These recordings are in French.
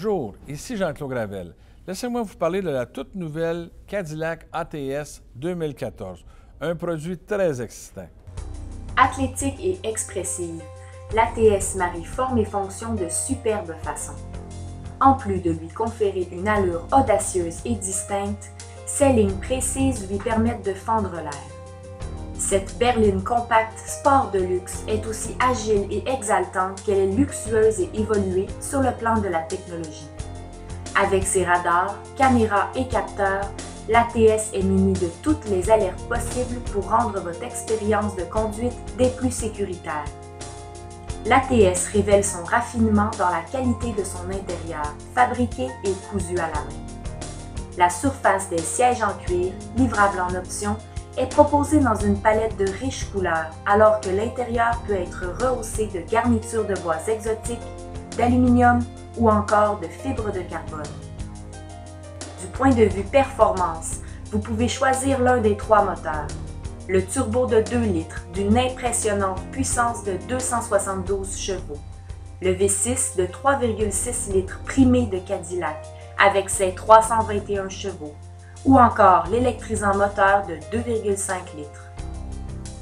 Bonjour, ici Jean-Claude Gravel. Laissez-moi vous parler de la toute nouvelle Cadillac ATS 2014, un produit très excitant. Athlétique et expressive, l'ATS marie forme et fonction de superbe façon. En plus de lui conférer une allure audacieuse et distincte, ses lignes précises lui permettent de fendre l'air. Cette berline compacte sport de luxe est aussi agile et exaltante qu'elle est luxueuse et évoluée sur le plan de la technologie. Avec ses radars, caméras et capteurs, l'ATS est munie de toutes les alertes possibles pour rendre votre expérience de conduite des plus sécuritaires. L'ATS révèle son raffinement dans la qualité de son intérieur, fabriqué et cousu à la main. La surface des sièges en cuir, livrable en option, est proposée dans une palette de riches couleurs, alors que l'intérieur peut être rehaussé de garnitures de bois exotiques, d'aluminium ou encore de fibres de carbone. Du point de vue performance, vous pouvez choisir l'un des trois moteurs. Le turbo de 2 litres d'une impressionnante puissance de 272 chevaux. Le V6 de 3,6 litres primé de Cadillac avec ses 321 chevaux. Ou encore l'électrisant moteur de 2,5 litres.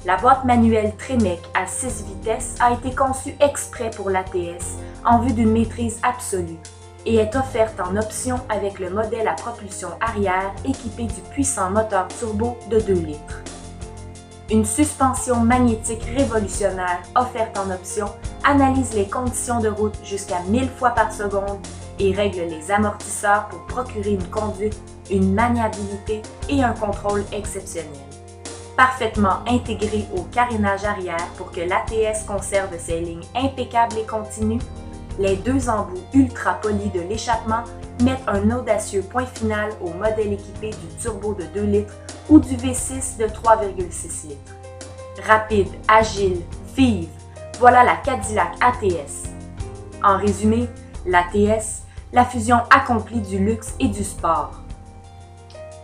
La boîte manuelle Tremec à 6 vitesses a été conçue exprès pour l'ATS en vue d'une maîtrise absolue et est offerte en option avec le modèle à propulsion arrière équipé du puissant moteur turbo de 2 litres. Une suspension magnétique révolutionnaire offerte en option analyse les conditions de route jusqu'à 1000 fois par seconde et règle les amortisseurs pour procurer une conduite, une maniabilité et un contrôle exceptionnels. Parfaitement intégré au carénage arrière pour que l'ATS conserve ses lignes impeccables et continues, les deux embouts ultra polis de l'échappement mettent un audacieux point final au modèle équipé du turbo de 2 litres ou du V6 de 3,6 litres. Rapide, agile, vive, voilà la Cadillac ATS. En résumé, l'ATS, la fusion accomplie du luxe et du sport.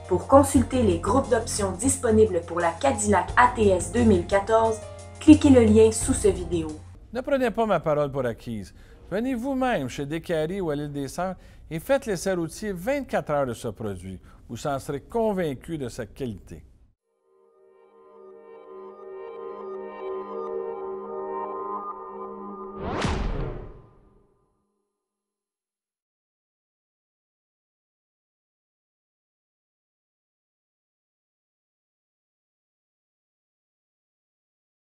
Pour consulter les groupes d'options disponibles pour la Cadillac ATS 2014, cliquez le lien sous cette vidéo. Ne prenez pas ma parole pour acquise. Venez vous-même chez Décarie ou à l'île des Sœurs et faites l'essai routier 24 heures de ce produit. Vous en serez convaincu de sa qualité.